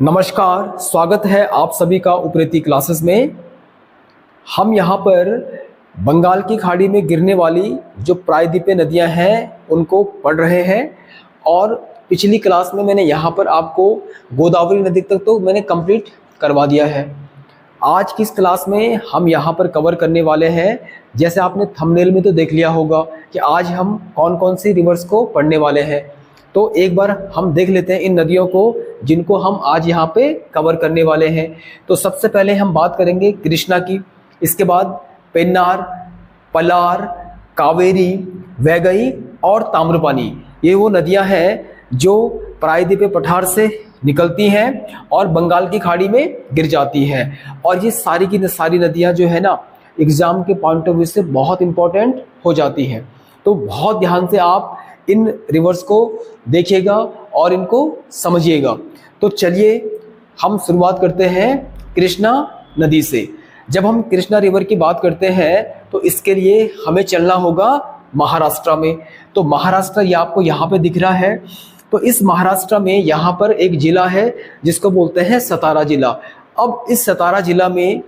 नमस्कार, स्वागत है आप सभी का उपरेती क्लासेस में। हम यहाँ पर बंगाल की खाड़ी में गिरने वाली जो प्रायद्वीपीय नदियाँ हैं उनको पढ़ रहे हैं। और पिछली क्लास में मैंने यहाँ पर आपको गोदावरी नदी तक तो मैंने कंप्लीट करवा दिया है। आज की इस क्लास में हम यहाँ पर कवर करने वाले हैं, जैसे आपने थंबनेल में तो देख लिया होगा कि आज हम कौन कौन सी रिवर्स को पढ़ने वाले हैं। तो एक बार हम देख लेते हैं इन नदियों को जिनको हम आज यहाँ पे कवर करने वाले हैं। तो सबसे पहले हम बात करेंगे कृष्णा की, इसके बाद पेन्नार, पलार, कावेरी, वैगई और ताम्रपानी। ये वो नदियाँ हैं जो प्रायद्वीपीय पठार से निकलती हैं और बंगाल की खाड़ी में गिर जाती हैं। और ये सारी की सारी नदियाँ जो है ना, एग्जाम के पॉइंट ऑफ व्यू से बहुत इंपॉर्टेंट हो जाती हैं। तो बहुत ध्यान से आप इन रिवर्स को देखिएगा और इनको समझिएगा। तो चलिए हम शुरुआत करते हैं कृष्णा नदी से। जब हम कृष्णा रिवर की बात करते हैं तो इसके लिए हमें चलना होगा महाराष्ट्र में। तो महाराष्ट्र ये आपको यहाँ पे दिख रहा है। तो इस महाराष्ट्र में यहाँ पर एक जिला है जिसको बोलते हैं सतारा जिला। अब इस सतारा जिला में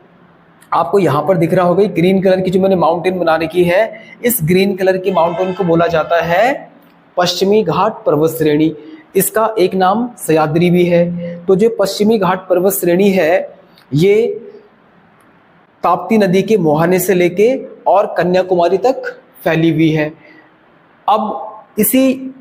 आपको यहाँ पर दिख रहा होगा ग्रीन कलर की जो मैंने माउंटेन बना रखी है, इस ग्रीन कलर की माउंटेन को बोला जाता है पश्चिमी घाट पर्वत श्रेणी। इसका एक नाम सह्याद्री भी है। तो जो पश्चिमी घाट पर्वत श्रेणी है ये ताप्ती नदी के मुहाने से लेके और कन्याकुमारी तक फैली हुई है। अब इसी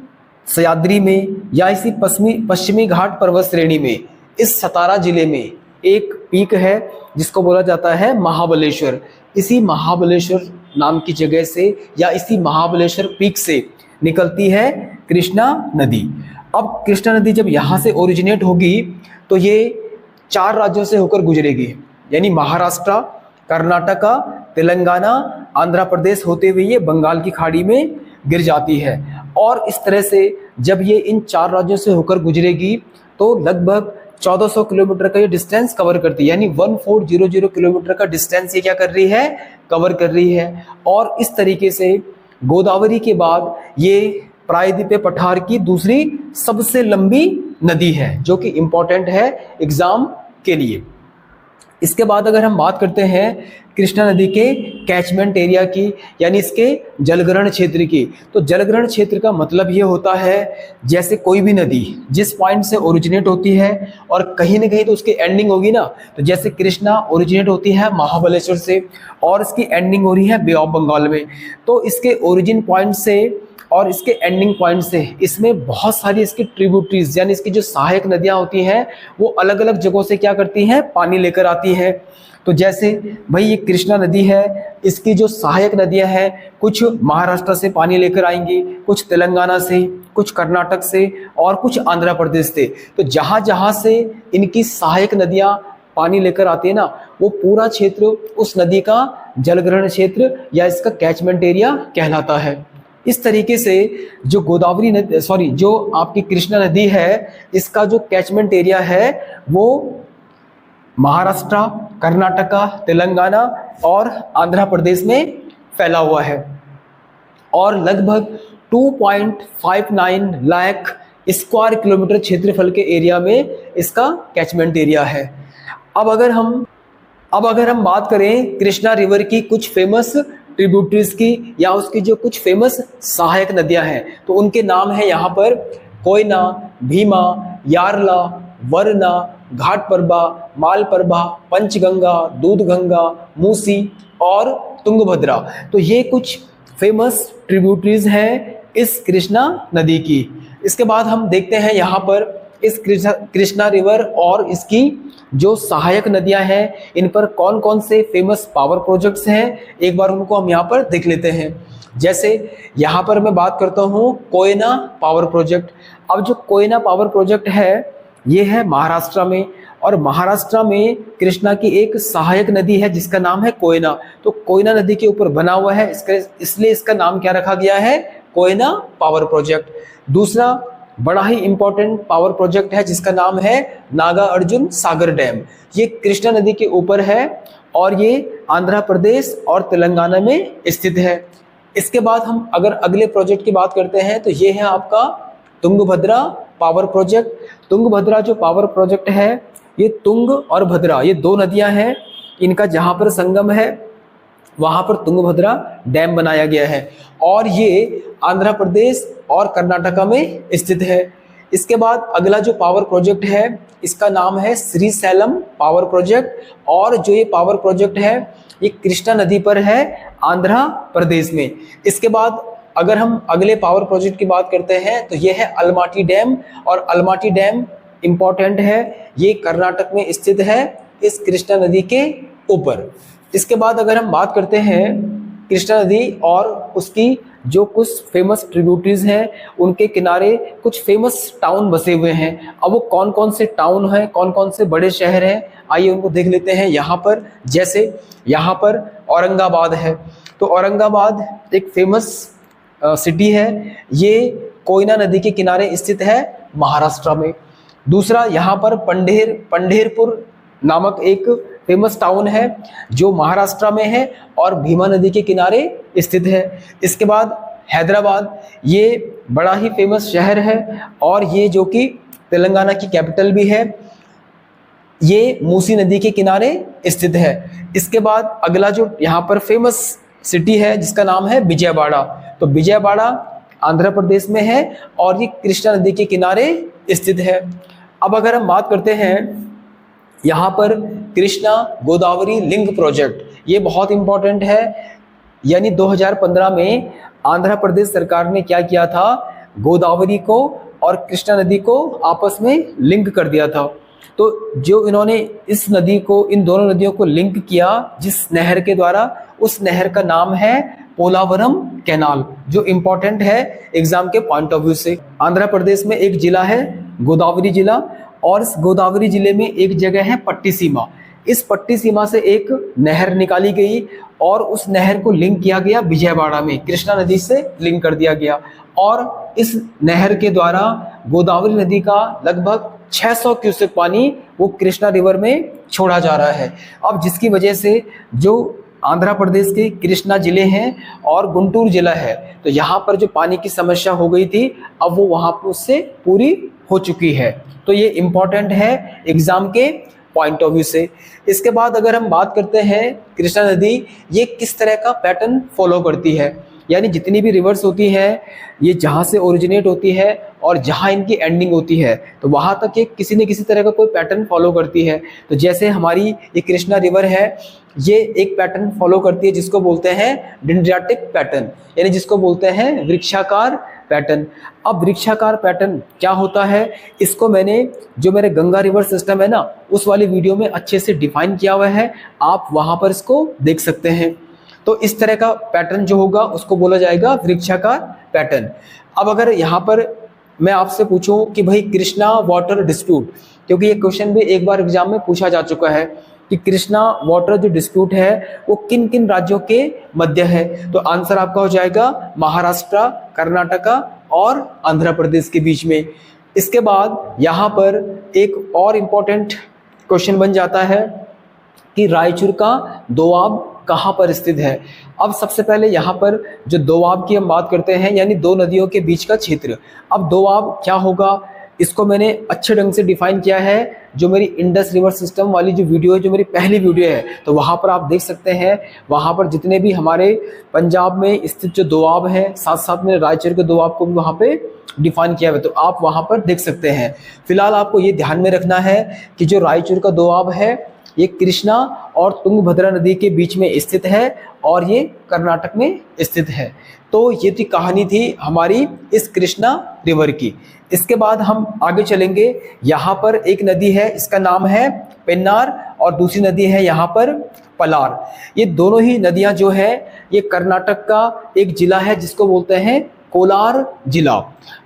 सह्याद्री में या इसी पश्चिमी घाट पर्वत श्रेणी में इस सतारा जिले में एक पीक है जिसको बोला जाता है महाबलेश्वर। इसी महाबलेश्वर नाम की जगह से या इसी महाबलेश्वर पीक से निकलती है कृष्णा नदी। अब कृष्णा नदी जब यहाँ से ओरिजिनेट होगी तो ये 4 राज्यों से होकर गुजरेगी, यानी महाराष्ट्र, कर्नाटका, तेलंगाना, आंध्र प्रदेश होते हुए ये बंगाल की खाड़ी में गिर जाती है। और इस तरह से जब ये इन 4 राज्यों से होकर गुजरेगी तो लगभग 1400 किलोमीटर का ये डिस्टेंस कवर करती है, यानी 1400 किलोमीटर का डिस्टेंस ये क्या कर रही है, कवर कर रही है। और इस तरीके से गोदावरी के बाद ये प्रायद्वीपीय पठार की दूसरी सबसे लंबी नदी है, जो कि इंपॉर्टेंट है एग्जाम के लिए। इसके बाद अगर हम बात करते हैं कृष्णा नदी के कैचमेंट एरिया की, यानी इसके जलग्रहण क्षेत्र की, तो जलग्रहण क्षेत्र का मतलब ये होता है जैसे कोई भी नदी जिस पॉइंट से ओरिजिनेट होती है और कहीं ना कहीं तो उसकी एंडिंग होगी ना। तो जैसे कृष्णा ओरिजिनेट होती है महाबलेश्वर से और इसकी एंडिंग हो रही है बे ऑफ बंगाल में। तो इसके ओरिजिन पॉइंट से और इसके एंडिंग पॉइंट से इसमें बहुत सारी इसकी ट्रिब्यूटरीज यानी इसकी जो सहायक नदियां होती हैं वो अलग अलग जगहों से क्या करती हैं, पानी लेकर आती हैं। तो जैसे भाई ये कृष्णा नदी है, इसकी जो सहायक नदियां हैं कुछ महाराष्ट्र से पानी लेकर आएंगी, कुछ तेलंगाना से, कुछ कर्नाटक से और कुछ आंध्र प्रदेश से। तो जहां जहां से इनकी सहायक नदियां पानी लेकर आती है ना, वो पूरा क्षेत्र उस नदी का जलग्रहण क्षेत्र या इसका कैचमेंट एरिया कहलाता है। इस तरीके से जो गोदावरी नदी जो आपकी कृष्णा नदी है, इसका जो कैचमेंट एरिया है वो महाराष्ट्र, कर्नाटका, तेलंगाना और आंध्र प्रदेश में फैला हुआ है और लगभग 2.59 लाख स्क्वायर किलोमीटर क्षेत्रफल के एरिया में इसका कैचमेंट एरिया है। अब अगर हम बात करें कृष्णा रिवर की कुछ फेमस ट्रिब्यूटरीज की या उसकी जो कुछ फेमस सहायक नदियां हैं, तो उनके नाम है यहाँ पर कोयना, भीमा, यारला, वरना, घाटप्रभा, मालप्रभा, पंचगंगा, दूधगंगा, मूसी और तुंगभद्रा। तो ये कुछ फेमस ट्रिब्यूटरीज हैं इस कृष्णा नदी की। इसके बाद हम देखते हैं यहाँ पर इस कृष्णा रिवर और इसकी जो सहायक नदियां हैं इन पर कौन कौन से फेमस पावर प्रोजेक्ट्स हैं, एक बार उनको हम यहाँ पर देख लेते हैं। जैसे यहाँ पर मैं बात करता हूँ कोयना पावर प्रोजेक्ट। अब जो कोयना पावर प्रोजेक्ट है ये है महाराष्ट्र में और महाराष्ट्र में कृष्णा की एक सहायक नदी है जिसका नाम है कोयना। तो कोयना नदी के ऊपर बना हुआ है, इसलिए इसका नाम क्या रखा गया है, कोयना पावर प्रोजेक्ट। दूसरा बड़ा ही इंपॉर्टेंट पावर प्रोजेक्ट है जिसका नाम है नागा अर्जुन सागर डैम। ये कृष्णा नदी के ऊपर है और ये आंध्र प्रदेश और तेलंगाना में स्थित है। इसके बाद हम अगर अगले प्रोजेक्ट की बात करते हैं तो ये है आपका तुंगभद्रा पावर प्रोजेक्ट। तुंगभद्रा जो पावर प्रोजेक्ट है, ये तुंग और भद्रा ये दो नदियां हैं, इनका जहां पर संगम है वहां पर तुंगभद्रा डैम बनाया गया है और ये आंध्र प्रदेश और कर्नाटका में स्थित है। इसके बाद अगला जो पावर प्रोजेक्ट है इसका नाम है श्रीशैलम पावर प्रोजेक्ट और जो ये पावर प्रोजेक्ट है ये कृष्णा नदी पर है आंध्र प्रदेश में। इसके बाद अगर हम अगले पावर प्रोजेक्ट की बात करते हैं तो ये है अलमाटी डैम और अलमाटी डैम इम्पॉर्टेंट है, ये कर्नाटक में स्थित है इस कृष्णा नदी के ऊपर। इसके बाद अगर हम बात करते हैं कृष्णा नदी और उसकी जो कुछ फेमस ट्रिब्यूटरीज हैं उनके किनारे कुछ फेमस टाउन बसे हुए हैं। अब वो कौन कौन से टाउन हैं, कौन कौन से बड़े शहर हैं, आइए उनको देख लेते हैं। यहाँ पर जैसे यहाँ पर औरंगाबाद है, तो औरंगाबाद एक फेमस सिटी है, ये कोयना नदी के किनारे स्थित है महाराष्ट्र में। दूसरा यहाँ पर पंढेरपुर नामक एक फेमस टाउन है जो महाराष्ट्र में है और भीमा नदी के किनारे स्थित है। इसके बाद हैदराबाद, ये बड़ा ही फेमस शहर है और ये जो कि तेलंगाना की कैपिटल भी है, ये मूसी नदी के किनारे स्थित है। इसके बाद अगला जो यहाँ पर फेमस सिटी है जिसका नाम है विजयवाड़ा, तो विजयवाड़ा आंध्र प्रदेश में है और ये कृष्णा नदी के किनारे स्थित है। अब अगर हम बात करते हैं यहाँ पर कृष्णा गोदावरी लिंक प्रोजेक्ट, ये बहुत इंपॉर्टेंट है, यानी 2015 में आंध्र प्रदेश सरकार ने क्या किया था, गोदावरी को और कृष्णा नदी को आपस में लिंक कर दिया था। तो जो इन्होंने इस नदी को, इन दोनों नदियों को लिंक किया जिस नहर के द्वारा, उस नहर का नाम है पोलावरम कैनाल, जो इम्पोर्टेंट है एग्जाम के पॉइंट ऑफ व्यू से। आंध्र प्रदेश में एक जिला है गोदावरी जिला और इस गोदावरी जिले में एक जगह है पट्टीसीमा। इस पट्टीसीमा से एक नहर निकाली गई और उस नहर को लिंक किया गया विजयवाड़ा में, कृष्णा नदी से लिंक कर दिया गया और इस नहर के द्वारा गोदावरी नदी का लगभग 600 क्यूसेक पानी वो कृष्णा रिवर में छोड़ा जा रहा है। अब जिसकी वजह से जो आंध्र प्रदेश के कृष्णा जिले हैं और गुंटूर जिला है, तो यहाँ पर जो पानी की समस्या हो गई थी अब वो वहाँ पर उससे पूरी हो चुकी है। तो ये इम्पॉर्टेंट है एग्जाम के पॉइंट ऑफ व्यू से। इसके बाद अगर हम बात करते हैं कृष्णा नदी ये किस तरह का पैटर्न फॉलो करती है, यानी जितनी भी रिवर्स होती है ये जहाँ से ओरिजिनेट होती है और जहाँ इनकी एंडिंग होती है तो वहाँ तक ये किसी न किसी तरह का कोई पैटर्न फॉलो करती है। तो जैसे हमारी ये कृष्णा रिवर है, ये एक पैटर्न फॉलो करती है जिसको बोलते हैं डेंड्रियाटिक पैटर्न, यानी जिसको बोलते हैं वृक्षाकार पैटर्न। अब वृक्षाकार पैटर्न क्या होता है, इसको मैंने जो मेरे गंगा रिवर सिस्टम है ना उस वाली वीडियो में अच्छे से डिफाइन किया हुआ है, आप वहाँ पर इसको देख सकते हैं। तो इस तरह का पैटर्न जो होगा उसको बोला जाएगा वृक्षाकार पैटर्न। अब अगर यहाँ पर मैं आपसे पूछूं कि भाई कृष्णा वाटर डिस्प्यूट, क्योंकि ये क्वेश्चन भी एक बार एग्जाम में पूछा जा चुका है कि कृष्णा वाटर जो डिस्प्यूट है वो किन किन राज्यों के मध्य है, तो आंसर आपका हो जाएगा महाराष्ट्र, कर्नाटका और आंध्र प्रदेश के बीच में। इसके बाद यहाँ पर एक और इम्पोर्टेंट क्वेश्चन बन जाता है कि रायचूर का दोआब कहाँ पर स्थित है। अब सबसे पहले यहाँ पर जो दोआब की हम बात करते हैं, यानी दो नदियों के बीच का क्षेत्र। अब दोआब क्या होगा इसको मैंने अच्छे ढंग से डिफाइन किया है, जो मेरी इंडस रिवर सिस्टम वाली जो वीडियो है, जो मेरी पहली वीडियो है, तो वहाँ पर आप देख सकते हैं। वहाँ पर जितने भी हमारे पंजाब में स्थित जो दोआब हैं, साथ साथ में रायचूर के दोआब को भी वहाँ पे डिफाइन किया हुआ है, तो आप वहाँ पर देख सकते हैं। फिलहाल आपको ये ध्यान में रखना है कि जो रायचूर का दोआब है ये कृष्णा और तुंगभद्रा नदी के बीच में स्थित है और ये कर्नाटक में स्थित है। तो ये थी कहानी थी हमारी इस कृष्णा रिवर की। इसके बाद हम आगे चलेंगे। यहाँ पर एक नदी है, इसका नाम है पेन्नार और दूसरी नदी है यहाँ पर पलार। ये दोनों ही नदियाँ जो है ये कर्नाटक का एक जिला है जिसको बोलते हैं कोलार जिला,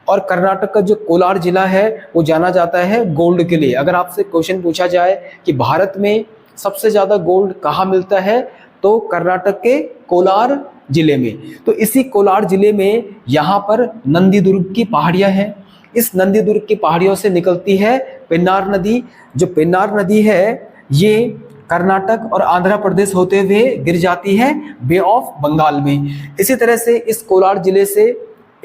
और कर्नाटक का जो कोलार जिला है वो जाना जाता है गोल्ड के लिए। अगर आपसे क्वेश्चन पूछा जाए कि भारत में सबसे ज़्यादा गोल्ड कहाँ मिलता है, तो कर्नाटक के कोलार जिले में। तो इसी कोलार जिले में यहाँ पर नंदीदुर्ग की पहाड़ियाँ हैं। इस नंदीदुर्ग की पहाड़ियों से निकलती है पेन्नार नदी। जो पेन्नार नदी है ये कर्नाटक और आंध्र प्रदेश होते हुए गिर जाती है बे ऑफ बंगाल में। इसी तरह से इस कोलार जिले से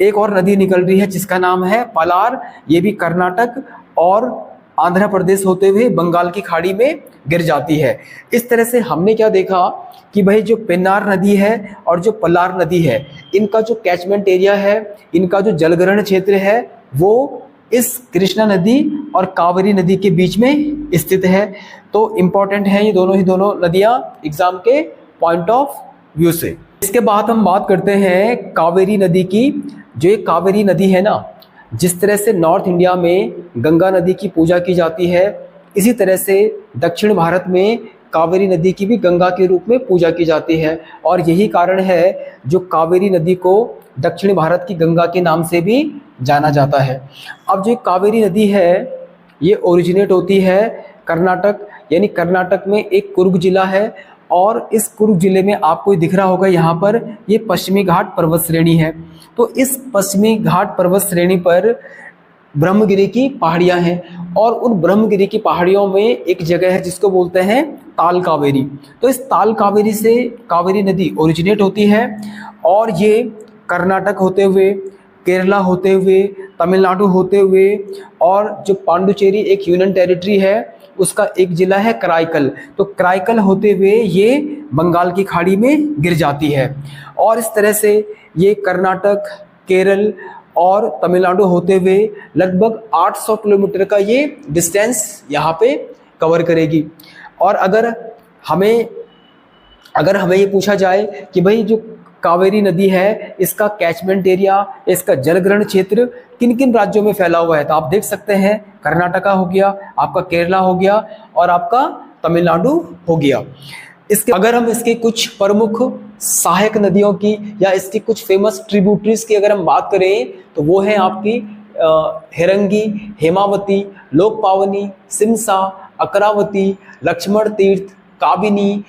एक और नदी निकल रही है जिसका नाम है पलार। ये भी कर्नाटक और आंध्र प्रदेश होते हुए बंगाल की खाड़ी में गिर जाती है। इस तरह से हमने क्या देखा कि भाई जो पेन्नार नदी है और जो पलार नदी है, इनका जो कैचमेंट एरिया है, इनका जो जलग्रहण क्षेत्र है, वो इस कृष्णा नदी और कावेरी नदी के बीच में स्थित है। तो इम्पॉर्टेंट है ये दोनों नदियां एग्जाम के पॉइंट ऑफ व्यू से। इसके बाद हम बात करते हैं कावेरी नदी की। जो ये कावेरी नदी है ना, जिस तरह से नॉर्थ इंडिया में गंगा नदी की पूजा की जाती है, इसी तरह से दक्षिण भारत में कावेरी नदी की भी गंगा के रूप में पूजा की जाती है। और यही कारण है जो कावेरी नदी को दक्षिण भारत की गंगा के नाम से भी जाना जाता है। अब जो कावेरी नदी है ये ओरिजिनेट होती है कर्नाटक, यानी कर्नाटक में एक कुर्ग जिला है, और इस कुर्ग जिले में आपको दिख रहा होगा यहाँ पर ये पश्चिमी घाट पर्वत श्रेणी है। तो इस पश्चिमी घाट पर्वत श्रेणी पर ब्रह्मगिरी की पहाड़ियाँ हैं, और उन ब्रह्मगिरी की पहाड़ियों में एक जगह है जिसको बोलते हैं ताल कावेरी। तो इस ताल कावेरी से कावेरी नदी ओरिजिनेट होती है, और ये कर्नाटक होते हुए, केरला होते हुए, तमिलनाडु होते हुए, और जो पांडुचेरी एक यूनियन टेरिटरी है उसका एक जिला है कराईकल, तो कराईकल होते हुए ये बंगाल की खाड़ी में गिर जाती है। और इस तरह से ये कर्नाटक, केरल और तमिलनाडु होते हुए लगभग 800 किलोमीटर का ये डिस्टेंस यहाँ पे कवर करेगी। और अगर हमें ये पूछा जाए कि भाई जो कावेरी नदी है इसका कैचमेंट एरिया, इसका जलग्रहण क्षेत्र किन किन राज्यों में फैला हुआ है, तो आप देख सकते हैं कर्नाटका हो गया, आपका केरला हो गया, और आपका तमिलनाडु हो गया। अगर हम इसके कुछ प्रमुख सहायक नदियों की या इसकी कुछ फेमस ट्रिब्यूटरीज की अगर हम बात करें तो वो है आपकी हिरंगी, हेमावती, लोकपावनी, सिमसा, अकरावती, लक्ष्मण तीर्थ, काबिनी,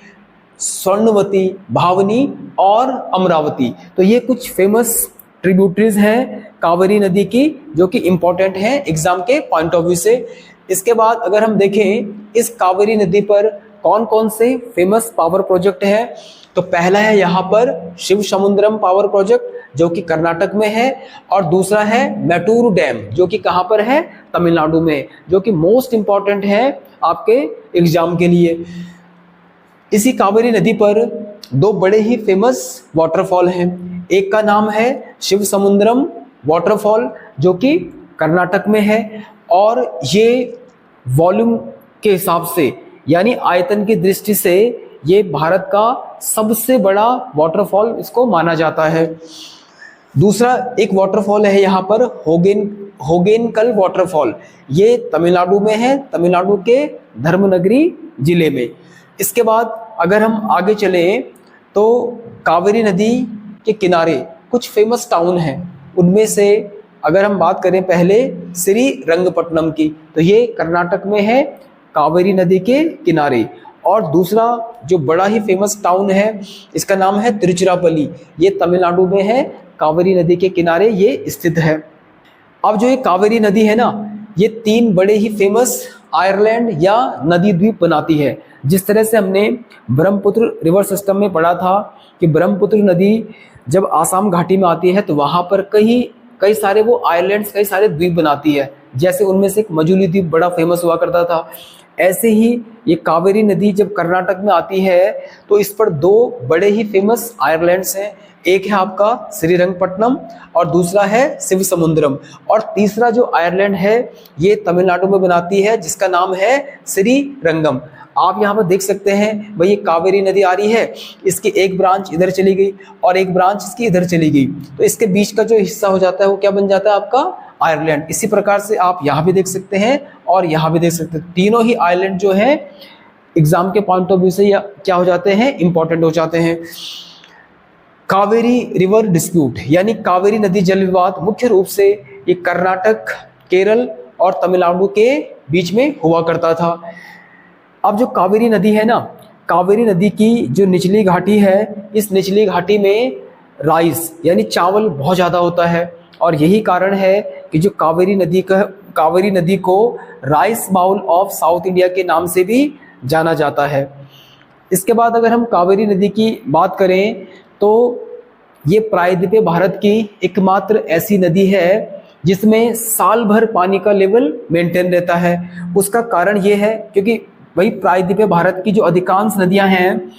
स्वर्णवती, भावनी और अमरावती। तो ये कुछ फेमस ट्रिब्यूटरीज हैं कावेरी नदी की जो कि इंपॉर्टेंट है एग्जाम के पॉइंट ऑफ व्यू से। इसके बाद अगर हम देखें इस कावेरी नदी पर कौन कौन से फेमस पावर प्रोजेक्ट है, तो पहला है यहाँ पर शिव समुद्रम पावर प्रोजेक्ट जो कि कर्नाटक में है, और दूसरा है मैटूरू डैम जो कि कहाँ पर है, तमिलनाडु में, जो कि मोस्ट इंपॉर्टेंट है आपके एग्जाम के लिए। इसी कावेरी नदी पर दो बड़े ही फेमस वाटरफॉल हैं। एक का नाम है शिव समुद्रम वाटरफॉल जो कि कर्नाटक में है, और ये वॉल्यूम के हिसाब से यानी आयतन की दृष्टि से ये भारत का सबसे बड़ा वाटरफॉल इसको माना जाता है। दूसरा एक वाटरफॉल है यहाँ पर होगेनकल वाटरफॉल, ये तमिलनाडु में है, तमिलनाडु के धर्मनगरी जिले में। इसके बाद अगर हम आगे चले तो कावेरी नदी के किनारे कुछ फेमस टाउन हैं, उनमें से अगर हम बात करें पहले श्रीरंगपट्टनम की, तो ये कर्नाटक में है कावेरी नदी के किनारे। और दूसरा जो बड़ा ही फेमस टाउन है इसका नाम है तिरुचिरापल्ली, ये तमिलनाडु में है, कावेरी नदी के किनारे ये स्थित है। अब जो ये कावेरी नदी है ना, ये तीन बड़े ही फेमस आयरलैंड या नदी द्वीप बनाती है। जिस तरह से हमने ब्रह्मपुत्र रिवर सिस्टम में पढ़ा था कि ब्रह्मपुत्र नदी जब आसाम घाटी में आती है तो वहाँ पर कई सारे वो आइलैंड्स, कई सारे द्वीप बनाती है, जैसे उनमें से एक मजुली द्वीप बड़ा फेमस हुआ करता था। ऐसे ही ये कावेरी नदी जब कर्नाटक में आती है तो इस पर दो बड़े ही फेमस आइलैंड्स हैं, एक है आपका श्रीरंगपट्टनम और दूसरा है शिव समुद्रम, और तीसरा जो आयरलैंड है ये तमिलनाडु में बनाती है जिसका नाम है श्रीरंगम। आप यहाँ पर देख सकते हैं भाई ये कावेरी नदी आ रही है, इसकी एक ब्रांच इधर चली गई और एक ब्रांच इसकी इधर चली गई, तो इसके बीच का जो हिस्सा हो जाता है वो क्या बन जाता है आपका आयरलैंड। इसी प्रकार से आप यहाँ भी देख सकते हैं और यहाँ भी देख सकते हैं, तीनों ही आइलैंड जो है एग्जाम के पॉइंट ऑफ व्यू से क्या हो जाते हैं, इंपॉर्टेंट हो जाते हैं। कावेरी रिवर डिस्प्यूट यानी कावेरी नदी जल विवाद मुख्य रूप से ये कर्नाटक, केरल और तमिलनाडु के बीच में हुआ करता था। अब जो कावेरी नदी है ना, कावेरी नदी की जो निचली घाटी है, इस निचली घाटी में राइस यानी चावल बहुत ज़्यादा होता है, और यही कारण है कि जो कावेरी नदी को rice bowl of South India के नाम से भी जाना जाता है। इसके बाद अगर हम कावेरी नदी की बात करें तो ये प्रायद्वीपीय भारत की एकमात्र ऐसी नदी है जिसमें साल भर पानी का लेवल मेंटेन रहता है। उसका कारण ये है क्योंकि वही प्रायद्वीपीय भारत की जो अधिकांश नदियां हैं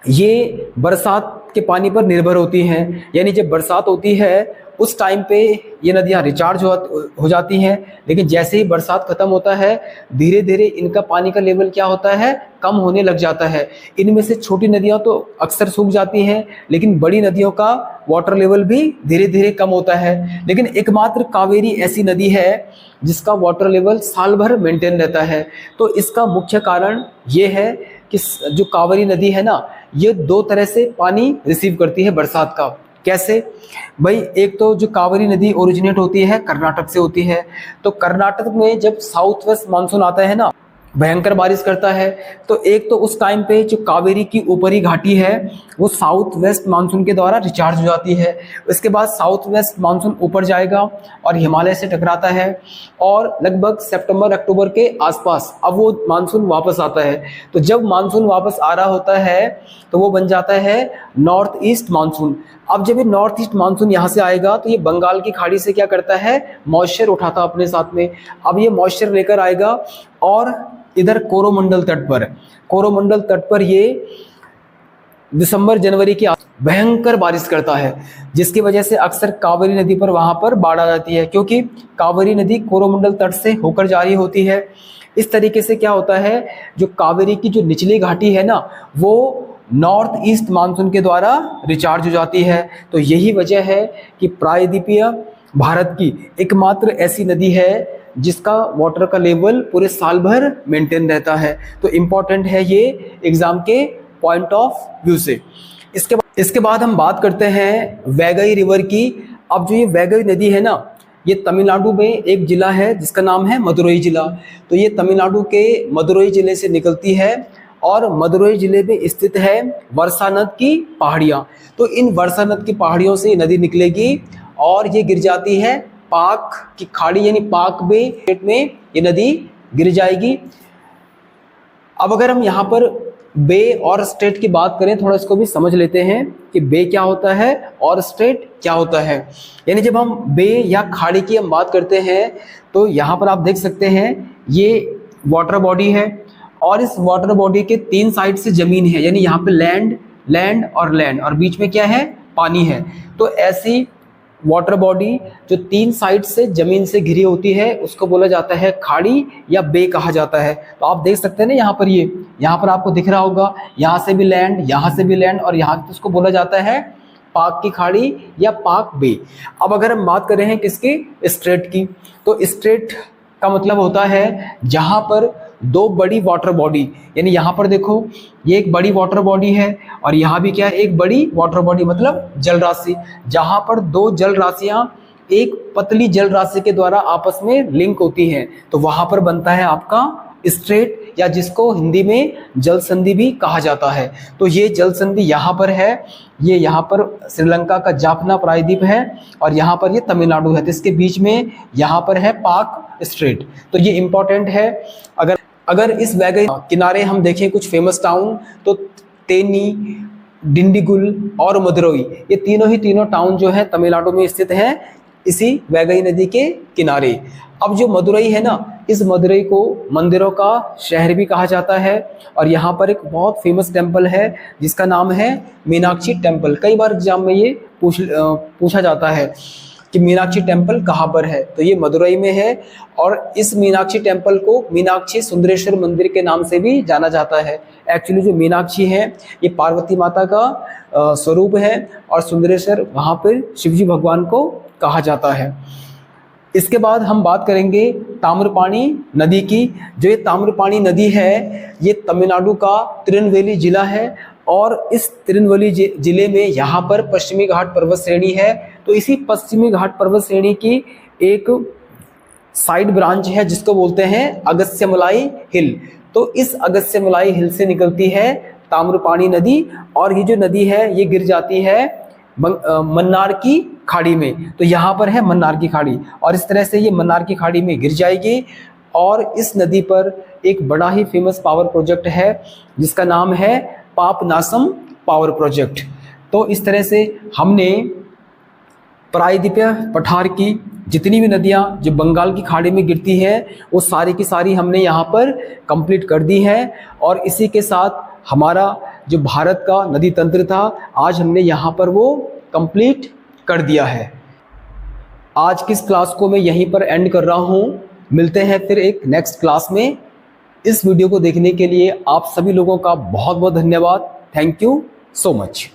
ये बरसात के पानी पर निर्भर होती हैं, यानी जब बरसात होती है उस टाइम पे ये नदियाँ रिचार्ज हो जाती हैं, लेकिन जैसे ही बरसात खत्म होता है धीरे धीरे इनका पानी का लेवल क्या होता है, कम होने लग जाता है। इनमें से छोटी नदियाँ तो अक्सर सूख जाती हैं, लेकिन बड़ी नदियों का वाटर लेवल भी धीरे धीरे कम होता है। लेकिन एकमात्र कावेरी ऐसी नदी है जिसका वाटर लेवल साल भर मेंटेन रहता है। तो इसका मुख्य कारण ये है कि जो कावेरी नदी है ना, ये दो तरह से पानी रिसीव करती है बरसात का। कैसे भाई, एक तो जो कावेरी नदी ओरिजिनेट होती है कर्नाटक से होती है। तो कर्नाटक में जब साउथ वेस्ट मानसून आता है ना, भयंकर बारिश करता है, तो एक तो उस टाइम पे जो कावेरी की ऊपरी घाटी है वो साउथ वेस्ट मानसून के द्वारा रिचार्ज हो जाती है। इसके बाद साउथ वेस्ट मानसून ऊपर जाएगा और हिमालय से टकराता है और लगभग सितंबर अक्टूबर के आसपास अब वो मानसून वापस आता है। तो जब मानसून वापस आ रहा होता है तो वो बन जाता है नॉर्थ ईस्ट मानसून। अब जब ये नॉर्थ ईस्ट मानसून यहाँ से आएगा तो ये बंगाल की खाड़ी से क्या करता है, मॉइस्चर उठाता अपने साथ में। अब ये मॉइस्चर लेकर आएगा और इधर कोरोमंडल तट पर ये दिसंबर जनवरी की भयंकर बारिश करता है, जिसकी वजह से अक्सर कावेरी नदी पर वहां पर बाढ़ आ जाती है, क्योंकि कावेरी नदी कोरोमंडल तट से होकर जा रही होती है। इस तरीके से क्या होता है, जो कावेरी की जो निचली घाटी है ना, वो नॉर्थ ईस्ट मानसून के द्वारा रिचार्ज हो जाती है। तो यही वजह है कि प्रायद्वीपीय भारत की एकमात्र ऐसी नदी है जिसका वाटर का लेवल पूरे साल भर मेंटेन रहता है। तो इम्पॉर्टेंट है ये एग्जाम के पॉइंट ऑफ व्यू से। इसके बाद हम बात करते हैं वैगई रिवर की। अब जो ये वैगई नदी है ना, ये तमिलनाडु में एक जिला है जिसका नाम है मदुरई जिला। तो ये तमिलनाडु के मदुरई जिले से निकलती है और मदुरई जिले में स्थित है वर्षानद की पहाड़ियाँ। तो इन वर्षानद की पहाड़ियों से नदी निकलेगी और ये गिर जाती है पाक की खाड़ी यानी पाक बे में ये नदी गिर जाएगी। अब अगर हम यहाँ पर बे और स्ट्रेट की बात करें, थोड़ा इसको भी समझ लेते हैं कि बे क्या होता है और स्ट्रेट क्या होता है। यानी जब हम बे या खाड़ी की हम बात करते हैं तो यहाँ पर आप देख सकते हैं ये वाटर बॉडी है और इस वाटर बॉडी के तीन साइड से जमीन है, यानी यहाँ पे लैंड और बीच में क्या है, पानी है। तो ऐसी वाटर बॉडी जो तीन साइड से जमीन से घिरी होती है उसको बोला जाता है खाड़ी या बे कहा जाता है। तो आप देख सकते हैं ना यहाँ पर आपको दिख रहा होगा, यहाँ से भी लैंड, यहाँ से भी लैंड और यहाँ से उसको बोला जाता है पाक की खाड़ी या पाक बे। अब अगर हम बात कर रहे हैं किसकी, स्ट्रेट की, तो स्ट्रेट का मतलब होता है जहाँ पर दो बड़ी वाटर बॉडी, यानी यहाँ पर देखो ये एक बड़ी वाटर बॉडी है और यहाँ भी क्या है, एक बड़ी वाटर बॉडी मतलब जल राशि, जहाँ पर दो जल राशियाँ एक पतली जल राशि के द्वारा आपस में लिंक होती हैं, तो वहाँ पर बनता है आपका स्ट्रेट, या जिसको हिंदी में जल संधि भी कहा जाता है। तो ये जल संधि यहाँ पर है, ये यहाँ पर श्रीलंका का जाफना प्रायद्वीप है और यहाँ पर ये तमिलनाडु है। तो इसके बीच में यहाँ पर है पाक स्ट्रेट। तो ये इम्पोर्टेंट है। अगर इस वैगई किनारे हम देखें कुछ फेमस टाउन, तो तेनी, डिंडीगुल और मदुरई, ये तीनों टाउन जो है तमिलनाडु में स्थित हैं इसी वैगई नदी के किनारे। अब जो मदुरई है ना, इस मदुरई को मंदिरों का शहर भी कहा जाता है और यहाँ पर एक बहुत फेमस टेम्पल है जिसका नाम है मीनाक्षी टेम्पल। कई बार एग्जाम में ये पूछा जाता है कि मीनाक्षी टेम्पल कहाँ पर है, तो ये मदुरई में है। और इस मीनाक्षी टेम्पल को मीनाक्षी सुंदरेश्वर मंदिर के नाम से भी जाना जाता है। एक्चुअली जो मीनाक्षी है ये पार्वती माता का स्वरूप है और सुंदरेश्वर वहाँ पर शिवजी भगवान को कहा जाता है। इसके बाद हम बात करेंगे ताम्रपाणी नदी की। जो ये ताम्रपाणी नदी है ये तमिलनाडु का तिरुनेलवेली जिला है और इस तिरुनेलवेली जिले में यहाँ पर पश्चिमी घाट पर्वत श्रेणी है। तो इसी पश्चिमी घाट पर्वत श्रेणी की एक साइड ब्रांच है जिसको बोलते हैं अगस्त्यमलाई हिल। तो इस अगस्त्यमलाई हिल से निकलती है ताम्रपाणी नदी और ये जो नदी है ये गिर जाती है मन्नार की खाड़ी में। तो यहाँ पर है मन्नार की खाड़ी और इस तरह से ये मन्नार की खाड़ी में गिर जाएगी। और इस नदी पर एक बड़ा ही फेमस पावर प्रोजेक्ट है जिसका नाम है पापनासम पावर प्रोजेक्ट। तो इस तरह से हमने प्रायद्वीपीय पठार की जितनी भी नदियाँ जो बंगाल की खाड़ी में गिरती हैं वो सारी की सारी हमने यहाँ पर कंप्लीट कर दी है। और इसी के साथ हमारा जो भारत का नदी तंत्र था आज हमने यहाँ पर वो कंप्लीट कर दिया है। आज की इस क्लास को मैं यहीं पर एंड कर रहा हूँ। मिलते हैं फिर एक नेक्स्ट क्लास में। इस वीडियो को देखने के लिए आप सभी लोगों का बहुत बहुत धन्यवाद। Thank you so much.